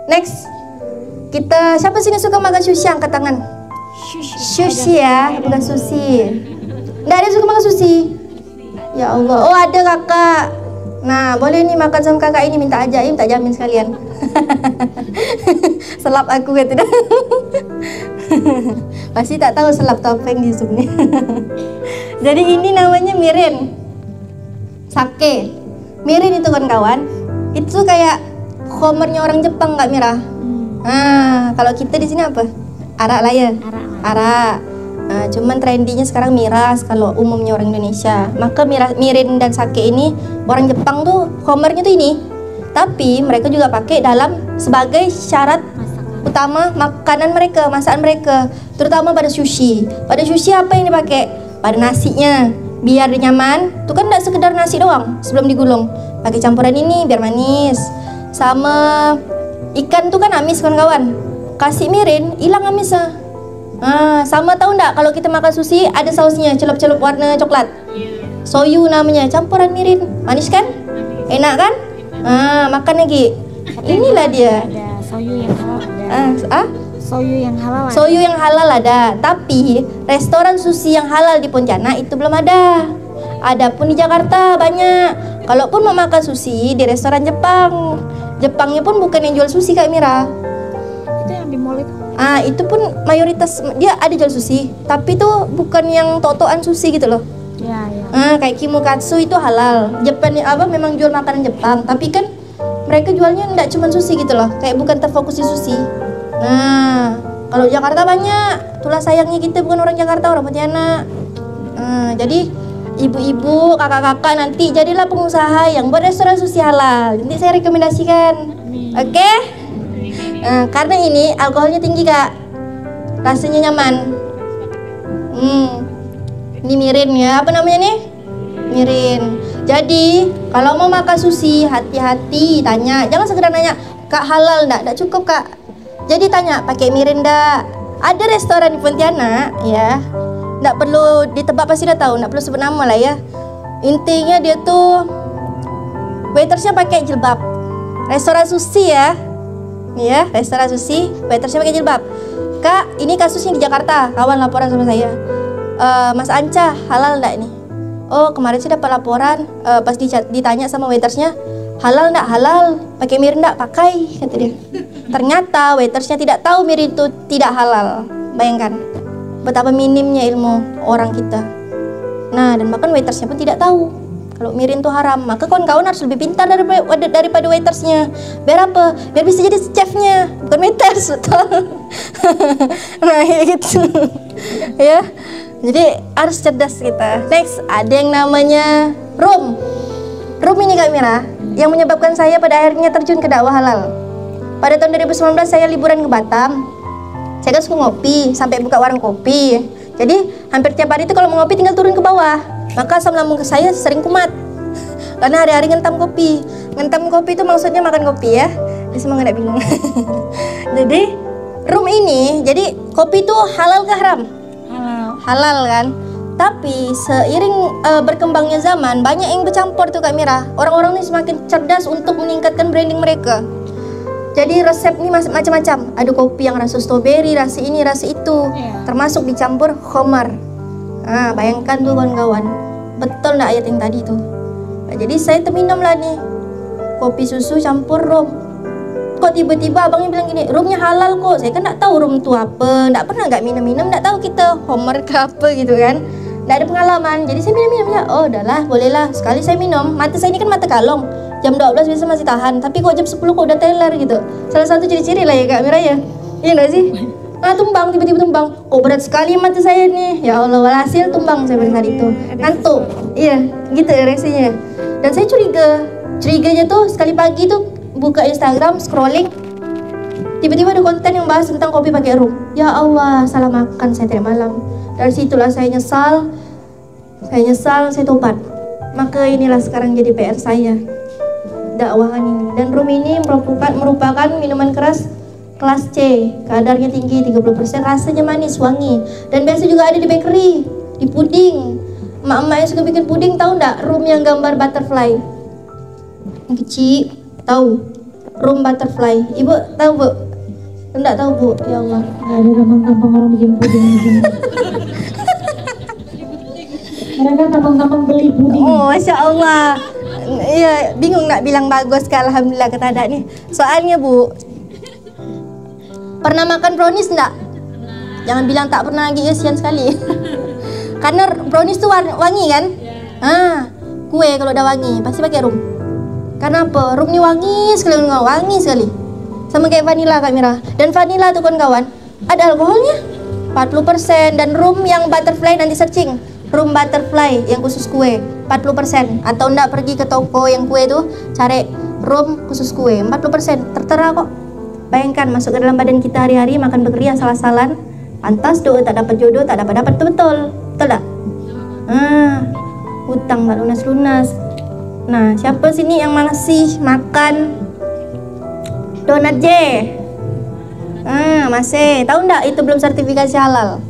Next, siapa sini suka makan sushi? Angkat tangan. Sushi ya, bukan sushi. Nggak ada yang suka makan sushi? Ya Allah, oh ada kakak. Nah, boleh nih makan sama kakak ini, minta ajaim, tak jamin sekalian. Selap aku gitu dah. Pasti tak tahu selap topeng di Zoom nih. Jadi ini namanya mirin. Sake. Mirin itu kawan-kawan, itu kayak khomernya orang Jepang, Kak Mira. Nah, kalau kita di sini apa? Arak lah ya. Arak. Nah, cuman trendinya sekarang miras kalau umumnya orang Indonesia. Maka mirin dan sake ini orang Jepang tuh khomernya tuh ini. Tapi mereka juga pakai dalam sebagai syarat utama makanan mereka, masakan mereka, terutama pada sushi. Pada sushi apa yang dipakai? Pada nasinya, biar nyaman. Itu kan tidak sekedar nasi doang sebelum digulung. Pakai campuran ini biar manis. Sama ikan tuh kan amis kawan-kawan. Kasih mirin, hilang amisnya. Sama tahu ndak kalau kita makan sushi ada sausnya celup-celup warna coklat. Soyu namanya, campuran mirin. Manis kan? Enak kan? Makan lagi. Inilah dia. Ada soyu yang halal ada. Soyu yang halal ada. Soyu yang halal ada, tapi restoran sushi yang halal di Pontianak itu belum ada. Adapun di Jakarta banyak. Kalaupun mau makan sushi di restoran Jepang, Jepangnya pun bukan yang jual sushi Kak Mira. Itu yang di mall itu. Itu pun mayoritas dia ada jual sushi, tapi tuh bukan yang totoan sushi gitu loh. Ya. Kayak Kimukatsu itu halal. Jepang memang jual makanan Jepang, tapi kan mereka jualnya enggak cuma sushi gitu loh. Kayak bukan terfokus di sushi. Nah, kalau Jakarta banyak. Itulah sayangnya kita bukan orang Jakarta, orang Pontianak. Jadi ibu-ibu, kakak-kakak nanti jadilah pengusaha yang buat restoran sushi halal. Nanti saya rekomendasikan. Oke? Karena ini alkoholnya tinggi Kak, rasanya nyaman. Ini mirin ya, apa namanya nih? Mirin. Jadi kalau mau makan sushi hati-hati, tanya, jangan sekedar nanya Kak halal ndak? Ndak cukup Kak. Jadi tanya pakai mirin ndak? Ada restoran di Pontianak ya, ndak perlu ditebak pasti udah tahu, ndak perlu sebut nama lah ya. Intinya dia tuh waitersnya pakai jilbab. Restoran sushi ya. Ya, restoran sushi, waitersnya pakai jilbab. Kak, ini kasusnya di Jakarta, kawan laporan sama saya. Mas Anca, halal enggak ini? Oh, kemarin sih dapat laporan, pas ditanya sama waitersnya, halal enggak? Halal. Pakai mirin enggak? Pakai, kata dia. Ternyata waitersnya tidak tahu mirin itu tidak halal. Bayangkan betapa minimnya ilmu orang kita. Nah, dan bahkan waitersnya pun tidak tahu kalau mirin itu haram. Maka kawan-kawan harus lebih pintar daripada waitersnya. Biar apa? Biar bisa jadi chefnya, bukan waiters, betul. Nah, gitu. Ya. Jadi harus cerdas kita. Next, ada yang namanya rum. Rum ini Kak Mira, yang menyebabkan saya pada akhirnya terjun ke dakwah halal. Pada tahun 2019 saya liburan ke Batam. Saya kan suka ngopi, sampai buka warung kopi. Jadi hampir tiap hari itu kalau mau ngopi tinggal turun ke bawah. Maka asam lambung saya sering kumat. Karena hari-hari ngentam kopi. Ngentam kopi itu maksudnya makan kopi ya. Dia semua nggak bingung. Jadi rum ini, jadi kopi itu halal ke haram? Halal kan. Tapi seiring berkembangnya zaman, banyak yang bercampur tuh Kak Mira. Orang-orang ini semakin cerdas untuk meningkatkan branding mereka. Jadi resep ini macam-macam. Ada kopi yang rasa stroberi, rasa ini, rasa itu, termasuk dicampur khamar. Bayangkan tuh kawan-kawan, betul nggak ayat yang tadi tuh? Nah, jadi saya terminum lah nih kopi susu campur rum. Kok tiba-tiba abangnya bilang gini, rumnya halal kok. Saya kan nggak tahu rum itu apa, nggak pernah nggak minum-minum, nggak tahu kita homer ke apa gitu kan, nggak ada pengalaman. Jadi saya minum ya, oh udahlah, bolehlah. Sekali saya minum, mata saya ini kan mata kalong, jam 12 biasa masih tahan, tapi kok jam 10 kok udah teler gitu. Salah satu ciri-ciri lah ya Kak Mira ya, iya nggak sih? Tumbang, tiba-tiba tumbang. Oh berat sekali mata saya nih, ya Allah, walhasil tumbang saya pada saat itu. Ngantuk, iya gitu ya reaksinya. Dan saya curiganya tuh sekali pagi tuh buka Instagram, scrolling, tiba-tiba ada konten yang bahas tentang kopi pakai rum. Ya Allah, salah makan saya tadi malam. Dari situlah saya nyesal, saya tobat. Maka inilah sekarang jadi PR saya, dakwahan ini. Dan rum ini merupakan minuman keras kelas C, kadarnya tinggi 30%, rasanya manis, wangi. Dan biasa juga ada di bakery, di puding. Emak-emak yang suka bikin puding tahu ndak rum yang gambar butterfly yang kecil? Tahu? room butterfly. Ibu tahu Bu? Enggak tahu Bu, ya Allah. Nggak ada gampang-gampang orang bikin puding di sini. Mereka gampang-gampang beli puding. Oh, Masya Allah. Iya, bingung nak bilang bagus ke alhamdulillah kata ada nih. Soalnya Bu, pernah makan brownies enggak? Jangan bilang tak pernah lagi, ya sian sekali. Karena brownies tuh wangi kan? Kue kalau udah wangi pasti pakai rum. Karena apa? Rum nih wangi sekali, wangi sekali. Sama kayak vanilla Kak Mira. Dan vanilla tuh kawan-kawan, ada alkoholnya 40%, dan rum yang butterfly nanti searching. Rum butterfly yang khusus kue 40%, atau enggak pergi ke toko yang kue tuh cari rum khusus kue 40%, tertera kok. Bayangkan masuk ke dalam badan kita hari-hari makan bakery asal-asalan, pantas doa tak dapat jodoh, tak dapat betul tak? Hutang tak lunas-lunas. Nah, siapa sini yang masih makan donat J? Masih. Tahu enggak itu belum sertifikasi halal?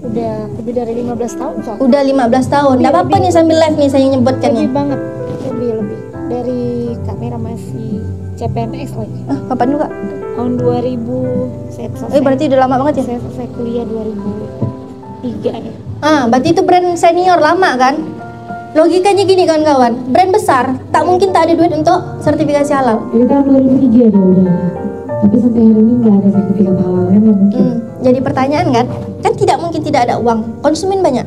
Udah lebih dari 15 tahun soalnya. Udah 15 tahun. Enggak apa-apa nih sambil live nih saya nyebutkan nih. Lebih banget. Lebih. Dari kamera masih CPNS lagi. Kapan juga? Tahun 2000 saya selesai. Berarti udah lama banget ya? Saya selesai kuliah 2003 ya. Berarti itu brand senior lama kan? Logikanya gini kawan-kawan, brand besar tak mungkin tak ada duit untuk sertifikasi halal. Dari tahun 2003 dia udah. Tapi sampai hari ini nggak ada sertifikat halalnya, nggak mungkin. Jadi pertanyaan kan tidak mungkin tidak ada uang. Konsumen banyak.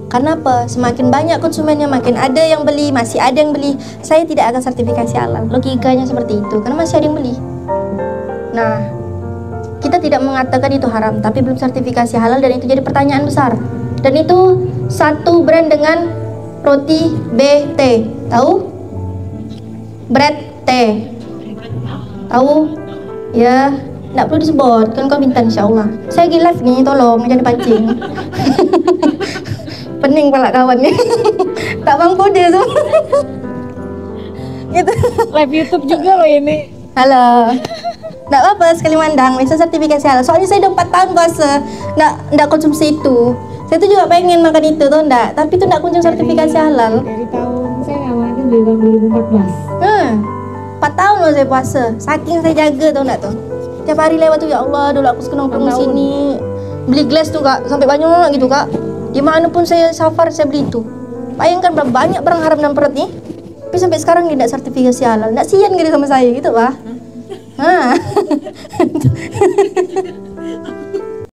Karena apa? Semakin banyak konsumennya, makin ada yang beli, masih ada yang beli. Saya tidak akan sertifikasi halal. Logikanya seperti itu, karena masih ada yang beli. Nah, kita tidak mengatakan itu haram, tapi belum sertifikasi halal dan itu jadi pertanyaan besar. Dan itu satu brand dengan roti BT, tahu? Bread T, tahu? Ya, nggak perlu disebut, kan kau minta insya Allah. Saya lagi live nih, tolong jangan pancing. Pening pala kawannya. Tak mampu dia tuh. Gitu. Live YouTube juga loh ini. Halo. Nggak apa-apa sekali mandang, bisa sertifikasi halal. Soalnya saya udah 4 tahun puasa, nggak konsumsi itu. Saya tuh juga pengen makan itu tuh enggak, tapi tuh enggak kunjung sertifikasi halal. Dari tahun saya awalnya dari tahun 2014. 4 tahun loh saya puasa. Saking saya jaga tuh enggak tuh. Tiap hari lewat tuh ya Allah, dulu aku suka nongkrong sini. Beli gelas tuh Kak, sampai banyak gitu Kak. Dimanapun saya safar saya beli itu. Bayangkan berapa banyak barang haram dalam perut nih. Tapi sampai sekarang tidak sertifikasi halal. Enggak sian gitu sama saya gitu Pak.